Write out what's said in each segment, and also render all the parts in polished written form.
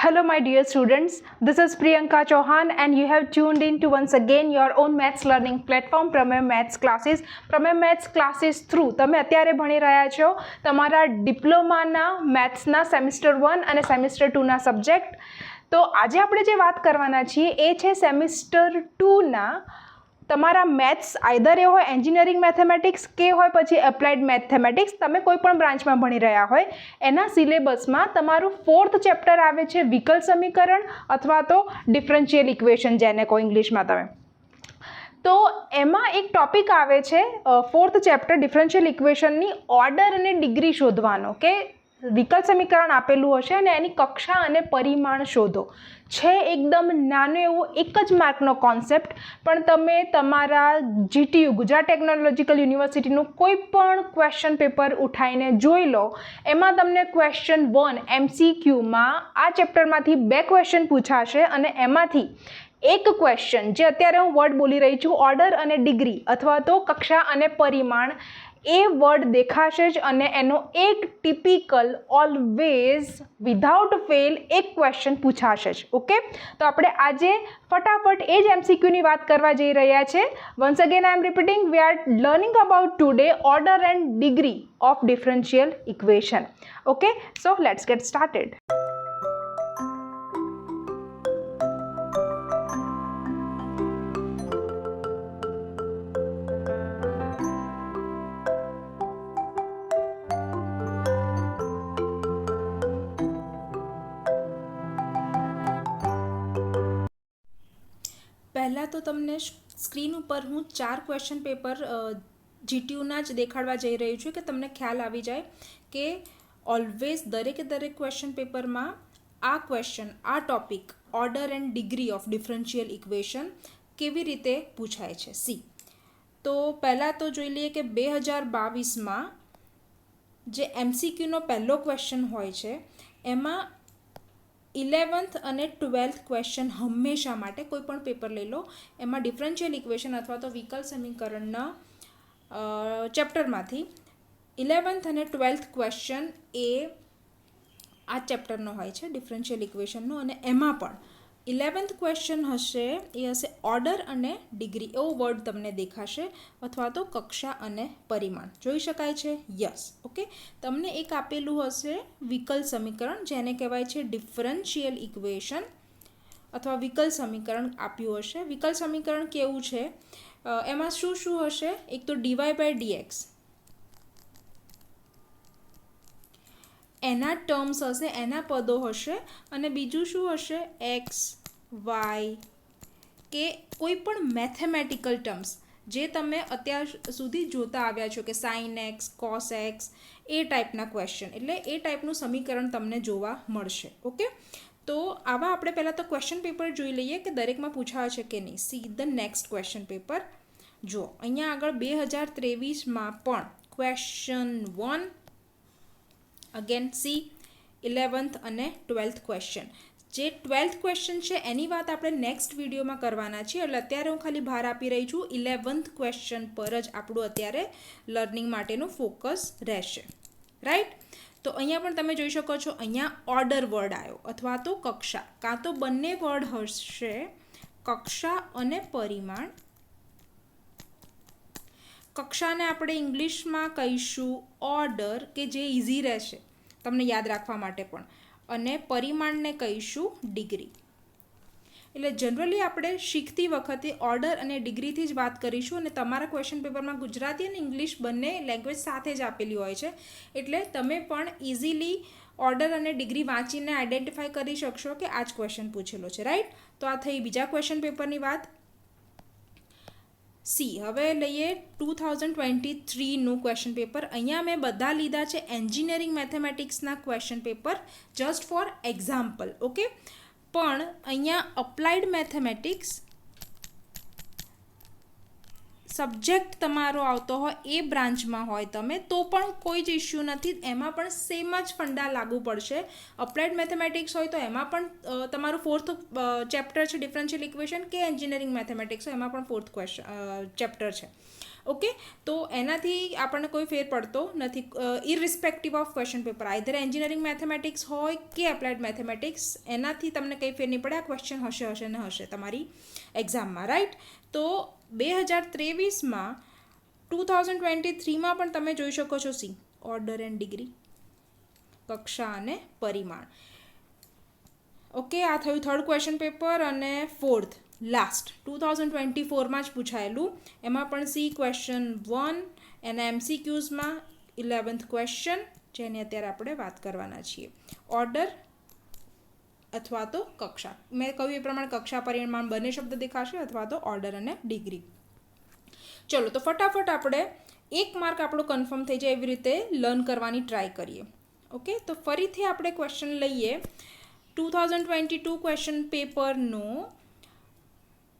Hello my dear students, this is Priyanka Chauhan and you have tuned in to once again your own maths learning platform Prameય Maths Classes. Prameય Maths Classes through તમે અત્યારે ભણી રહ્યા છો તમારા ડિપ્લોમાના મેથ્સના semester 1 અને semester 2 ના subject. તો આજે આપણે જે વાત કરવાના છીએ એ છે સેમિસ્ટર 2 ના તમારા મેથ્સ આઈધર એ હોય એન્જિનિયરિંગ મેથેમેટિક્સ કે હોય પછી એપ્લાઇડ મેથેમેટિક્સ, તમે કોઈ પણ બ્રાન્ચમાં ભણી રહ્યા હોય એના સિલેબસમાં તમારું 4th ચેપ્ટર આવે છે વિકલ સમીકરણ અથવા તો ડિફરન્શિયલ ઇક્વેશન જેને કહો ઇંગ્લિશમાં તમે. તો એમાં એક ટોપિક આવે છે 4th ચેપ્ટર ડિફરન્શિયલ ઇક્વેશનની ઓર્ડર અને ડિગ્રી શોધવાનો, કે વિકલ સમીકરણ આપેલું હશે અને એની કક્ષા અને પરિમાણ શોધો. છે એકદમ નાનો એવો એક જ માર્કનો કોન્સેપ્ટ, પણ તમે તમારા જીટીયુ ગુજરાત ટેકનોલોજીકલ યુનિવર્સિટીનું કોઈ પણ ક્વેશ્ચન પેપર ઉઠાવીને જોઈ લો, એમાં તમને ક્વેશ્ચન 1 MCQમાં આ ચેપ્ટરમાંથી 2 ક્વેશ્ચન પૂછાશે અને એમાંથી એક ક્વેશ્ચન જે અત્યારે હું વર્ડ બોલી રહી છું ઓર્ડર અને ડિગ્રી અથવા તો કક્ષા અને પરિમાણ, એ વર્ડ દેખાશે જ અને એનો એક ટિપિકલ ઓલવેઝ વિધાઉટ ફેલ એક ક્વેશ્ચન પૂછાશે જ. ઓકે, તો આપણે આજે ફટાફટ એ જ MCQની વાત કરવા જઈ રહ્યા છે. Once again I am repeating, we are learning about today order and degree of differential equation. Okay, so let's get started. પહેલાં તો તમને સ્ક્રીન ઉપર હું 4 ક્વેશ્ચન પેપર જીટીયુના જ દેખાડવા જઈ રહી છું કે તમને ખ્યાલ આવી જાય કે ઓલવેઝ દરેક ક્વેશ્ચન પેપરમાં આ ક્વેશ્ચન, આ topic order and degree of differential equation કેવી રીતે પૂછાય છે. સી, તો પહેલાં તો જોઈ લઈએ કે 2022માં જે MCQનો પહેલો ક્વેશ્ચન હોય છે એમાં 11th અને 12th ક્વેશ્ચન હંમેશા માટે કોઈ પણ પેપર લઈ લો એમાં ડિફરન્શિયલ ઇક્વેશન અથવા તો વિકલ સમીકરણના ચેપ્ટરમાંથી 11th અને 12th ક્વેશ્ચન એ આ ચેપ્ટરનો હોય છે ડિફરન્શિયલ ઇક્વેશનનો, અને એમાં પણ 11th ક્વેશ્ચન હશે એ હશે ઓર્ડર અને ડિગ્રી, એવો વર્ડ તમને દેખાશે અથવા તો કક્ષા અને પરિમાણ જોઈ શકાય છે. યસ, ઓકે, તમને એક આપેલું હશે વિકલ સમીકરણ જેને કહેવાય છે ડિફરન્શિયલ ઇક્વેશન અથવા વિકલ સમીકરણ આપ્યું હશે. વિકલ સમીકરણ કેવું છે, એમાં શું શું હશે? એક તો dy/dx એના ટર્મ્સ હશે, એના પદો હશે, અને બીજું શું હશે? એક્સ વાય કે કોઈ પણ મેથેમેટિકલ ટર્મ્સ જે તમે અત્યાર સુધી જોતા આવ્યા છો કે સાઇન એક્સ, કોસ એક્સ, એ ટાઈપના ક્વેશ્ચન, એટલે એ ટાઈપનું સમીકરણ તમને જોવા મળશે. ઓકે, તો આવા આપણે પહેલાં તો ક્વેશ્ચન પેપર જોઈ લઈએ કે દરેકમાં પૂછાય છે કે નહીં. See the next question paper. જો અહીંયા આગળ 2023માં પણ ક્વેશ્ચન 1 અગેન સી 11th અને 12th ક્વેશ્ચન. જે 12th ક્વેશ્ચન છે એની વાત આપણે નેક્સ્ટ વિડીયોમાં કરવાના છીએ, એટલે અત્યારે હું ખાલી ભાર આપી રહી છું 11th ક્વેશ્ચન પર જ આપણું અત્યારે લર્નિંગ માટેનું ફોકસ રહેશે. રાઈટ, તો અહીંયા પણ તમે જોઈ શકો છો અહીંયા ઓર્ડર વર્ડ આવ્યો અથવા તો કક્ષા, કાં તો બંને વર્ડ હશે કક્ષા અને પરિમાણ. કક્ષાને આપણે ઇંગ્લિશમાં કહીશું ઓર્ડર, કે જે ઇઝી રહેશે તમને યાદ રાખવા માટે પણ, અને પરિમાણને કહીશું ડિગ્રી. એટલે જનરલી આપણે શીખતી વખતે ઓર્ડર અને ડિગ્રીથી જ વાત કરીશું, અને તમારા ક્વેશ્ચન પેપરમાં ગુજરાતી અને ઇંગ્લિશ બંને લેંગ્વેજ સાથે જ આપેલી હોય છે, એટલે તમે પણ ઇઝીલી ઓર્ડર અને ડિગ્રી વાંચીને આઈડેન્ટિફાઈ કરી શકશો કે આ જ ક્વેશ્ચન પૂછેલો છે. રાઈટ, તો આ થઈ બીજા ક્વેશ્ચન પેપરની વાત. સી, હવે લઈએ 2023નું ક્વેશ્ચન પેપર. અહીંયા મેં બધા લીધા છે એન્જિનિયરિંગ મેથેમેટિક્સના question paper just for example. Okay, પણ અહીંયા અપ્લાઇડ મેથેમેટિક્સ સબ્જેક્ટ તમારો આવતો હોય એ બ્રાન્ચમાં હોય તમે તો પણ કોઈ જ ઇશ્યુ નથી, એમાં પણ સેમ જ ફંડા લાગુ પડશે. અપ્લાઇડ મેથેમેટિક્સ હોય તો એમાં પણ તમારું 4th ચેપ્ટર છે ડિફરન્શિયલ ઇક્વેશન, કે એન્જિનિયરિંગ મેથેમેટિક્સ હોય એમાં પણ 4th ચેપ્ટર છે. ઓકે, તો એનાથી આપણને કોઈ ફેર પડતો નથી, irrespective of question paper, either engineering mathematics હોય કે એપ્લાઇડ મેથેમેટિક્સ, એનાથી તમને કંઈ ફેર નહીં પડે. આ ક્વેશ્ચન હશે ને હશે તમારી એક્ઝામમાં, રાઈટ. તો 2023માં 2023માં પણ તમે જોઈ શકો છો સી, ઓર્ડર એન્ડ ડિગ્રી, કક્ષા અને પરિમાણ. ઓકે, આ થયું થર્ડ ક્વેશ્ચન પેપર. અને ફોર્થ લાસ્ટ 2024માં જ પૂછાયેલું, એમાં પણ સી ક્વેશ્ચન 1 એના MCQsમાં 11th ક્વેશ્ચન, જેની અત્યારે આપણે વાત કરવાના છીએ. ઓર્ડર અથવા તો કક્ષા, મેં કહ્યું એ પ્રમાણે કક્ષા પરિમાણ બંને શબ્દ દેખાશે, અથવા તો ઓર્ડર અને ડિગ્રી. ચલો તો ફટાફટ આપણે 1 માર્ક આપણો કન્ફર્મ થઈ જાય એવી રીતે લર્ન કરવાની ટ્રાય કરીએ. ઓકે, તો ફરીથી આપણે ક્વેશ્ચન લઈએ 2022 ક્વેશ્ચન પેપરનો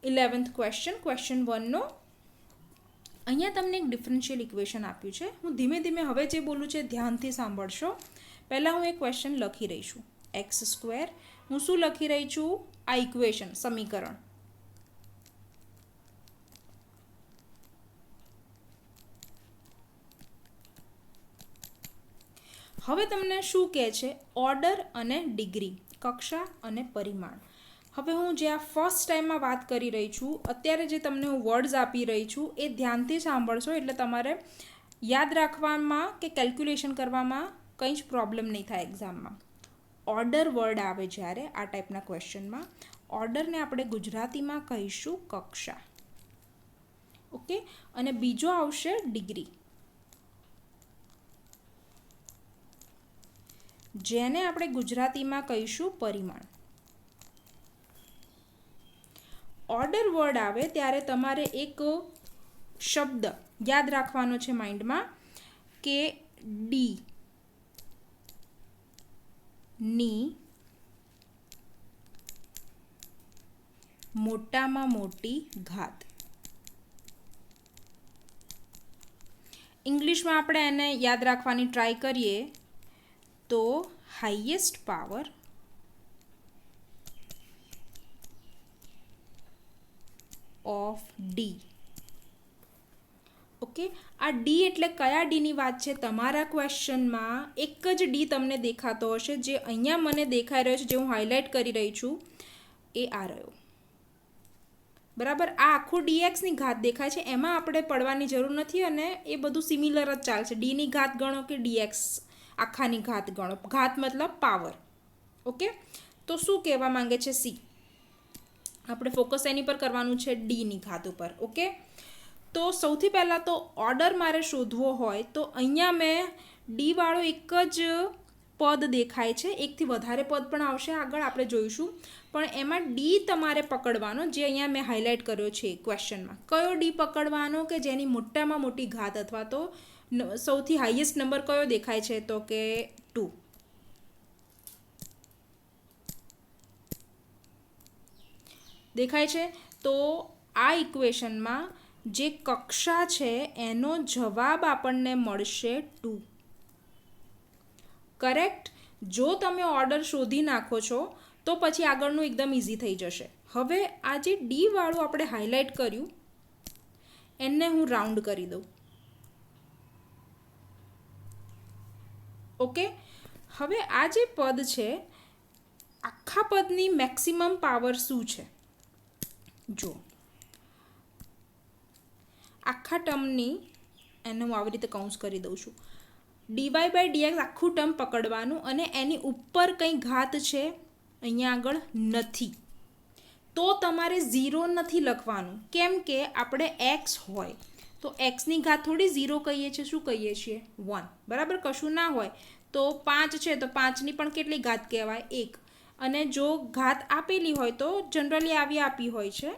11th ક્વેશ્ચન 1નો. અહીંયા તમને એક ડિફરન્શિયલ ઇક્વેશન આપ્યું છે. હું ધીમે ધીમે હવે જે બોલું છે ધ્યાનથી સાંભળશો. પહેલાં હું એક ક્વેશ્ચન લખી રહી છું, x². હું શું લખી રહી છું? આ ઇક્વેશન, સમીકરણ. હવે તમને શું કહે છે? ઓર્ડર અને ડિગ્રી, કક્ષા અને પરિમાણ. હવે હું જે આ ફર્સ્ટ ટાઈમમાં વાત કરી રહી છું, અત્યારે જે તમને હું વર્ડ્સ આપી રહી છું એ ધ્યાનથી સાંભળશો, એટલે તમારે યાદ રાખવામાં કે કેલ્ક્યુલેશન કરવામાં કંઈ જ પ્રોબ્લેમ નહીં થાય એક્ઝામમાં. ઓર્ડર વર્ડ આવે જ્યારે આ ટાઈપના ક્વેશ્ચનમાં, ઓર્ડરને આપણે ગુજરાતીમાં કહીશું કક્ષા. ઓકે, અને બીજો આવશે ડિગ્રી, જેને આપણે ગુજરાતીમાં કહીશું પરિમાણ. ઓર્ડર વર્ડ આવે ત્યારે તમારે એક શબ્દ યાદ રાખવાનો છે માઇન્ડમાં, કે ડી ની મોટામાં મોટી ઘાત. ઇંગ્લિશમાં આપણે એને યાદ રાખવાની ટ્રાય કરીએ તો highest power of D. Okay, આ ડી એટલે કયા ડીની વાત છે? તમારા ક્વેશ્ચનમાં એક જ ડી તમને દેખાતો હશે, જે અહીંયા મને દેખાઈ રહ્યો છે, જે હું હાઇલાઇટ કરી રહી છું એ આ રહ્યો, બરાબર. આ આખું ડીએક્સની ઘાત દેખાય છે, એમાં આપણે પડવાની જરૂર નથી, અને એ બધું સિમિલર જ ચાલશે. ડીની ઘાત ગણો કે ડીએક્સ આખાની ઘાત ગણો, ઘાત મતલબ પાવર. ઓકે, તો શું કહેવા માંગે છે સી? આપણે ફોકસ એની પર કરવાનું છે, ડીની ઘાત ઉપર. ઓકે, તો સૌથી પહેલાં તો ઓર્ડર મારે શોધવો હોય તો અહીંયા મેં ડીવાળો એક જ પદ દેખાય છે, એકથી વધારે પદ પણ આવશે આગળ, આપણે જોઈશું. પણ એમાં ડી તમારે પકડવાનો, જે અહીંયા મેં હાઇલાઇટ કર્યો છે ક્વેશ્ચનમાં. કયો ડી પકડવાનો? કે જેની મોટામાં મોટી ઘાત, અથવા તો સૌથી હાઈએસ્ટ નંબર કયો દેખાય છે? તો કે 2. દેખાય છે? તો આ ઇક્વેશનમાં જે કક્ષા છે એનો જવાબ આપણને મળશે 2. કરેક્ટ? જો તમે ઓર્ડર શોધી નાખો છો તો પછી આગળનું એકદમ ઇઝી થઈ જશે. હવે આ જે ડી વાળું આપણે હાઇલાઇટ કર્યું એને હું રાઉન્ડ કરી દઉં. ઓકે, હવે આ જે પદ છે, આખા પદની મેક્સિમમ પાવર શું છે? જો આખા ટર્મની, એને હું આવી રીતે કાઉન્સ કરી દઉં છું, dy/dx આખું ટર્મ પકડવાનું, અને એની ઉપર કંઈ ઘાત છે અહીંયા આગળ નથી, તો તમારે 0 નથી લખવાનું. કેમ કે આપણે x હોય તો xની ઘાત થોડી 0 કહીએ છીએ, શું કહીએ છીએ? 1, બરાબર. કશું ના હોય તો 5 છે તો 5ની પણ કેટલી ઘાત કહેવાય? 1. અને જો ઘાત આપેલી હોય તો જનરલી આવી આપી હોય છે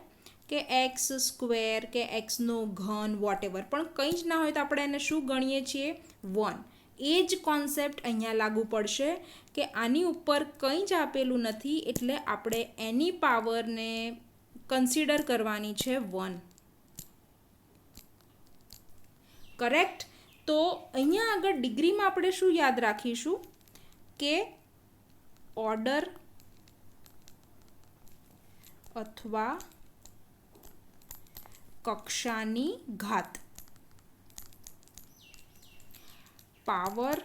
કે x² કે xનો ઘન, વોટેવર. પણ કંઈ જ ના હોય તો આપણે એને શું ગણીએ છીએ? 1. એ જ કોન્સેપ્ટ અહીંયા લાગુ પડશે કે આની ઉપર કંઈ જ આપેલું નથી, એટલે આપણે એની પાવરને કન્સિડર કરવાની છે 1. કરેક્ટ? તો અહીંયા આગળ ડિગ્રીમાં આપણે શું યાદ રાખીશું? કે ઓર્ડર અથવા કક્ષાની ઘાત. Power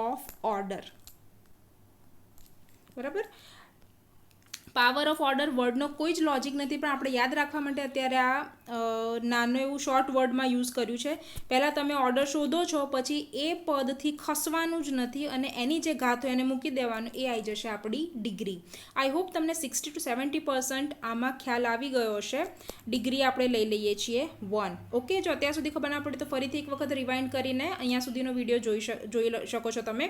of order. બરાબર, પાવર ઓફ ઓર્ડર વર્ડનો કોઈ જ લોજિક નથી, પણ આપણે યાદ રાખવા માટે અત્યારે આ નાનું એવું શોર્ટ વર્ડમાં યુઝ કર્યું છે. પહેલાં તમે ઓર્ડર શોધો છો, પછી એ પદથી ખસવાનું જ નથી અને એની જે ઘાત હોય એને મૂકી દેવાનું, એ આવી જશે આપણી ડિગ્રી. આઈ હોપ તમને 60 to 70% આમાં ખ્યાલ આવી ગયો હશે. ડિગ્રી આપણે લઈ લઈએ છીએ 1. ઓકે, જો અત્યાર સુધી ખબર ના પડી તો ફરીથી એક વખત રિવાઇન્ડ કરીને અહીંયા સુધીનો વિડીયો જોઈ શકો છો તમે.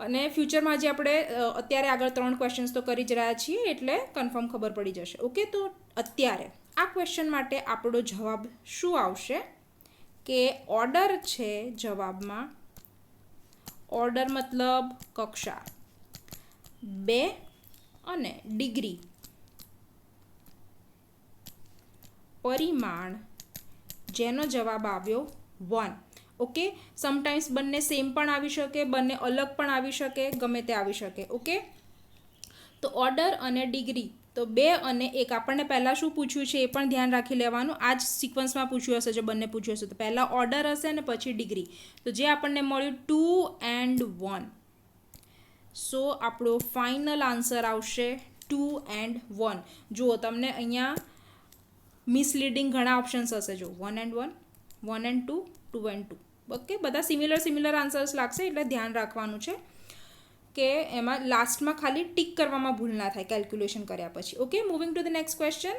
અને ફ્યુચરમાં જે આપણે અત્યારે આગળ 3 ક્વેશ્ચન્સ તો કરી જ રહ્યા છીએ, એટલે કન્ફર્મ ખબર પડી જશે. ઓકે, તો અત્યારે આ ક્વેશ્ચન માટે આપણો જવાબ શું આવશે કે ઓર્ડર છે જવાબમાં. ઓર્ડર મતલબ કક્ષા 2 અને ડિગ્રી પરિમાણ, જેનો જવાબ આવ્યો 1. ઓકે, સમટાઈમ્સ બંને સેમ પણ આવી શકે, બંને અલગ પણ આવી શકે, ગમે તે આવી શકે. ઓકે, તો ઓર્ડર અને ડિગ્રી તો 2 અને 1. આપણને પહેલાં શું પૂછ્યું છે એ પણ ધ્યાન રાખી લેવાનું. આ જ સિક્વન્સમાં પૂછ્યું હશે, જો બંને પૂછ્યું હશે તો પહેલાં ઓર્ડર હશે અને પછી ડિગ્રી. તો જે આપણને મળ્યું 2 and 1. સો આપણો ફાઇનલ આન્સર આવશે 2 and 1. જુઓ, તમને અહીંયા મિસલીડિંગ ઘણા ઓપ્શન્સ હશે. જો 1 and 1, 1 and 2, 2 and 2. ઓકે, બધા સિમિલર આન્સર્સ લાગશે, એટલે ધ્યાન રાખવાનું છે કે એમાં લાસ્ટમાં ખાલી ટીક કરવામાં ભૂલ ના થાય કેલ્ક્યુલેશન કર્યા પછી. Okay, moving to the next question.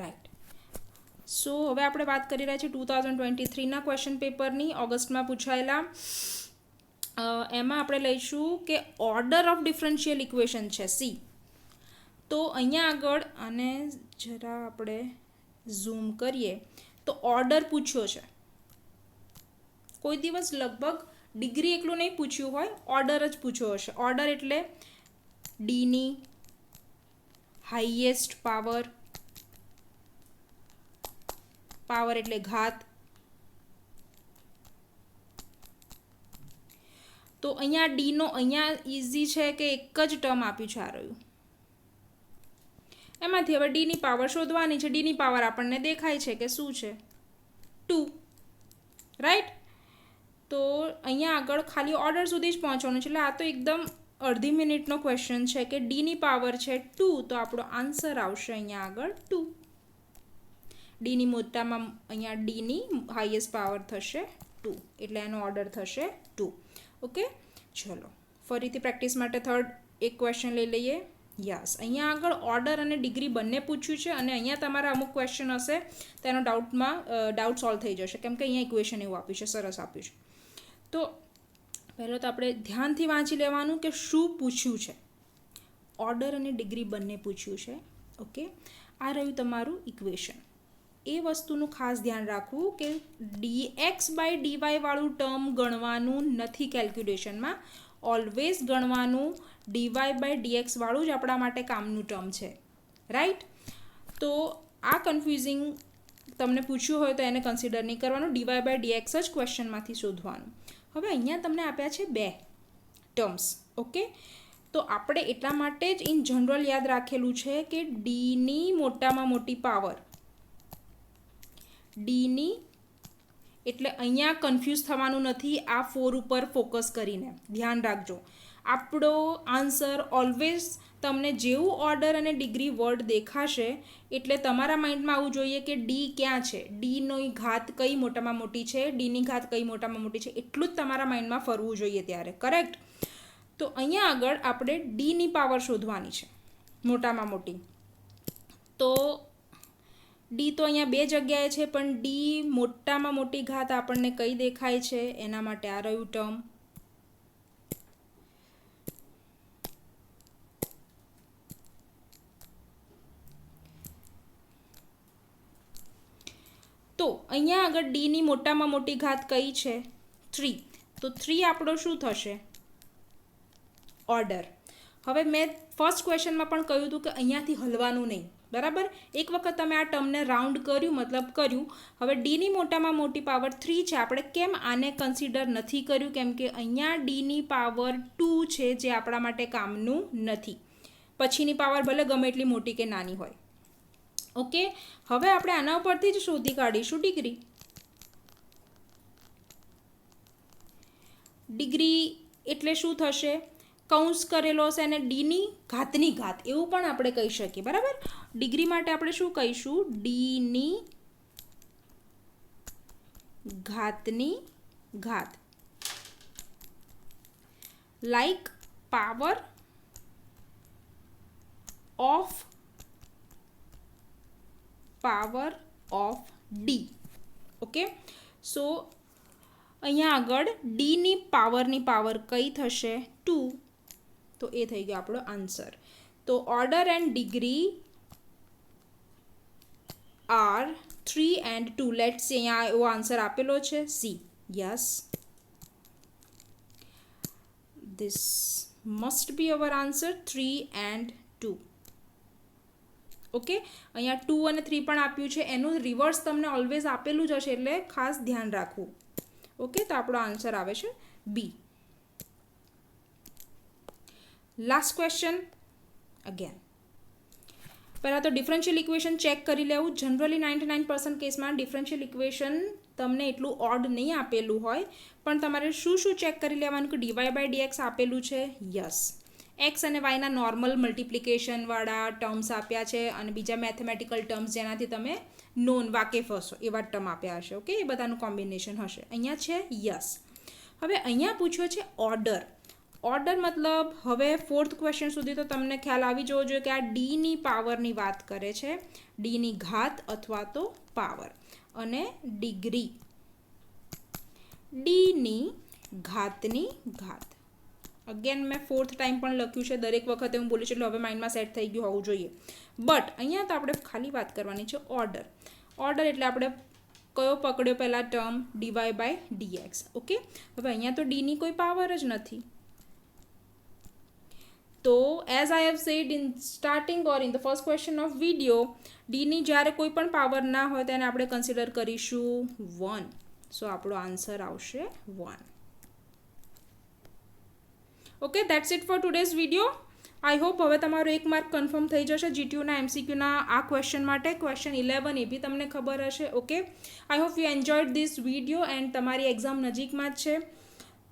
Right, so હવે આપણે વાત કરી રહ્યા છીએ 2023ના ક્વેશ્ચન પેપરની, ઓગસ્ટમાં પૂછાયેલા. એમાં આપણે લઈશું કે ઓર્ડર ઓફ ડિફરન્શિયલ ઇક્વેશન છે સી. તો અહીંયા આગળ આને જરા આપણે ઝૂમ કરીએ તો ઓર્ડર પૂછ્યો છે. કોઈ દિવસ લગભગ ડિગ્રી એકલું નહીં પૂછ્યું હોય, ઓર્ડર જ પૂછ્યો હશે. ઓર્ડર એટલે ડીની હાઈએસ્ટ પાવર, પાવર એટલે ઘાત. તો અહીંયા ડીનો અહીંયા ઇઝી છે કે એક જ ટર્મ આપ્યું છે, આ રહ્યું. એમાંથી હવે ડીની પાવર શોધવાની છે. ડીની પાવર આપણને દેખાય છે કે શું છે, 2. રાઈટ, તો અહીંયા આગળ ખાલી ઓર્ડર સુધી જ પહોંચવાનું છે. એટલે આ તો એકદમ અડધી મિનિટનો ક્વેશ્ચન છે કે ડીની પાવર છે 2, તો આપણો આન્સર આવશે અહીંયા આગળ 2. ડીની મોટામાં અહીંયા ડીની હાઈએસ્ટ પાવર થશે 2, એટલે એનો ઓર્ડર થશે 2. ઓકે, ચલો ફરીથી પ્રેક્ટિસ માટે થર્ડ એક ક્વેશ્ચન લઈ લઈએ. યસ, અહીંયા આગળ ઓર્ડર અને ડિગ્રી બંને પૂછ્યું છે અને અહીંયા તમારા અમુક ક્વેશ્ચન હશે તેનો ડાઉટ સોલ્વ થઈ જશે, કેમ કે અહીંયા ઇક્વેશન એવું આપ્યું છે, સરસ આપ્યું છે. તો પહેલાં તો આપણે ધ્યાનથી વાંચી લેવાનું કે શું પૂછ્યું છે. ઓર્ડર અને ડિગ્રી બંને પૂછ્યું છે. ઓકે, આ રહ્યું તમારું ઇક્વેશન. એ વસ્તુનું ખાસ ધ્યાન રાખવું કે dx/dy વાળું ટર્મ ગણવાનું નથી કેલ્ક્યુલેશનમાં. ઓલવેઝ ગણવાનું dy/dx વાળું જ આપણા માટે કામનું ટર્મ છે. રાઈટ, તો આ કન્ફ્યુઝિંગ તમને પૂછ્યું હોય તો એને કન્સિડર નહીં કરવાનું, dy/dx જ ક્વેશ્ચનમાંથી શોધવાનું. હવે અહીંયા તમને આપ્યા છે 2 ટર્મ્સ. ઓકે, તો આપણે એટલા માટે જ ઇન જનરલ યાદ રાખેલું છે કે ડીની મોટામાં મોટી પાવર, ડીની, એટલે અહીંયા કન્ફ્યુઝ થવાનું નથી. આ 4 ઉપર ફોકસ કરીને ધ્યાન રાખજો. આપણો આન્સર ઓલવેઝ તમને જેવું ઓર્ડર અને ડિગ્રી વર્ડ દેખાશે એટલે તમારા માઇન્ડમાં આવવું જોઈએ કે ડી ક્યાં છે, ડીની ઘાત કઈ મોટામાં મોટી છે, ડીની ઘાત કઈ મોટામાં મોટી છે, એટલું જ તમારા માઇન્ડમાં ફરવું જોઈએ ત્યારે. કરેક્ટ? તો અહીંયા આગળ આપણે ડીની પાવર શોધવાની છે મોટામાં મોટી. તો ડી તો અહીંયા 2 જગ્યાએ છે, પણ ડી મોટામાં મોટી ઘાત આપણને કઈ દેખાય છે, એના માટે આ રહ્યું ટર્મ. તો અહીંયા આગળ ડીની મોટામાં મોટી ઘાત કઈ છે, 3. તો 3 આપણો શું થશે, ઓર્ડર. હવે મેં ફર્સ્ટ ક્વેશ્ચનમાં પણ કહ્યું હતું કે અહીંયાથી હલવાનું નહીં. બરાબર, એક વખત તમે આ ટર્મને રાઉન્ડ કર્યું, મતલબ કર્યું. હવે ડીની મોટામાં મોટી પાવર 3 છે. આપણે કેમ આને કન્સિડર નથી કર્યું, કેમ કે અહીંયા ડીની પાવર 2 છે, જે આપણા માટે કામનું નથી. પછીની પાવર ભલે ગમે એટલી મોટી કે નાની હોય. ઓકે, હવે આપણે આના ઉપરથી જ શોધી કાઢીશું ડિગ્રી. ડિગ્રી એટલે શું થશે, કૌંસ કરેલો હશે અને ડીની ઘાતની ઘાત એવું પણ આપણે કહી શકીએ, બરાબર. ડિગ્રી માટે આપણે શું કહીશું, ડીની ઘાતની ઘાત. Like power of D. Okay, so અહીંયા આગળ ડીની પાવરની પાવર કઈ થશે, 2. તો એ થઈ ગયો આપણો આન્સર. તો order and degree are 3 and 2. Let's see, અહીંયા એવો આન્સર આપેલો છે see. Yes, this must be our answer 3 and 2. Okay, અહીંયા 2 અને 3 પણ આપ્યું છે, એનું રિવર્સ તમને ઓલવેઝ આપેલું જ હશે એટલે ખાસ ધ્યાન રાખવું. ઓકે, તો આપણો આન્સર આવે છે બી. Last question again. પહેલાં તો ડિફરન્શિયલ ઇક્વેશન ચેક કરી લેવું. જનરલી 99% કેસમાં ડિફરન્શિયલ ઇક્વેશન તમને એટલું ઓડ નહીં આપેલું હોય, પણ તમારે શું શું ચેક કરી લેવાનું કે dy/dx આપેલું છે, યસ. એક્સ અને વાયના નોર્મલ મલ્ટિપ્લિકેશનવાળા ટર્મ્સ આપ્યા છે અને બીજા મેથેમેટિકલ ટર્મ્સ જેનાથી તમે વાકેફ હશો એવા ટર્મ આપ્યા હશે. ઓકે, એ બધાનું કોમ્બિનેશન હશે. અહીંયા છે યસ. હવે અહીંયા પૂછ્યો છે ઓર્ડર. ઓર્ડર મતલબ હવે 4th ક્વેશ્ચન સુધી તો તમને ખ્યાલ આવી જવો જોઈએ કે આ ડીની પાવરની વાત કરે છે, ડીની ઘાત અથવા તો પાવર, અને ડિગ્રી ડીની ઘાતની ઘાત. અગેન મેં 4th ટાઈમ પણ લખ્યું છે, દરેક વખતે હું બોલું છું એટલે હવે માઇન્ડમાં સેટ થઈ ગયું હોવું જોઈએ. બટ અહીંયા તો આપણે ખાલી વાત કરવાની છે ઓર્ડર. ઓર્ડર એટલે આપણે કયો પકડ્યો પહેલાં ટર્મ, dy/dx. ઓકે, હવે અહીંયા તો ડીની કોઈ પાવર જ નથી. તો as I have said in starting or in the first question of video, ડીની જ્યારે કોઈ પણ પાવર ના હોય તેને આપણે કન્સિડર કરીશું 1. સો આપણો આન્સર આવશે 1. Okay, that's it four today's video. I hope હવે તમારો 1 માર્ક કન્ફર્મ થઈ જશે જીટીયુના એમસીક્યુના આ ક્વેશ્ચન માટે. ક્વેશ્ચન 11 એ બી તમને ખબર હશે. Okay, I hope you enjoyed this video and તમારી એક્ઝામ નજીકમાં જ છે.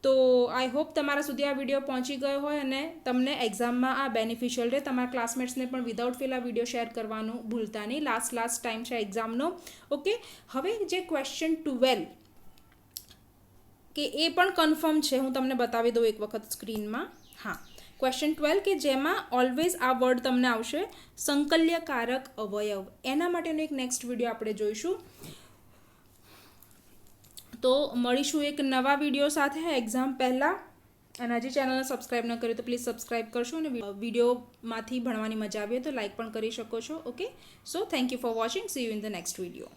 તો આઈ હોપ તમારા સુધી આ વિડીયો પહોંચી ગયો હોય અને તમને એક્ઝામમાં આ બેનિફિશિયલ રહે. તમારા ક્લાસમેટ્સને પણ વિધાઉટ ફેલ આ વિડીયો શેર કરવાનું ભૂલતા નહીં. લાસ્ટ ટાઈમ છે એક્ઝામનો. ઓકે, હવે જે ક્વેશ્ચન 12 કે એ પણ કન્ફર્મ છે, હું તમને બતાવી દઉં એક વખત સ્ક્રીનમાં. હા, ક્વેશ્ચન 12 કે જેમાં ઓલવેઝ આ વર્ડ તમને આવશે સંકલ્યકારક અવયવ. એના માટેનો એક નેક્સ્ટ વિડીયો આપણે જોઈશું. તો મળીશું એક નવા વિડીયો સાથે એક્ઝામ પહેલાં. અને હજી ચેનલને સબસ્ક્રાઈબ ન કર્યું તો પ્લીઝ સબસ્ક્રાઈબ કરશો, અને વિડીયોમાંથી ભણવાની મજા આવી તો લાઈક પણ કરી શકો છો. Okay, so thank you for watching. C you in the next video.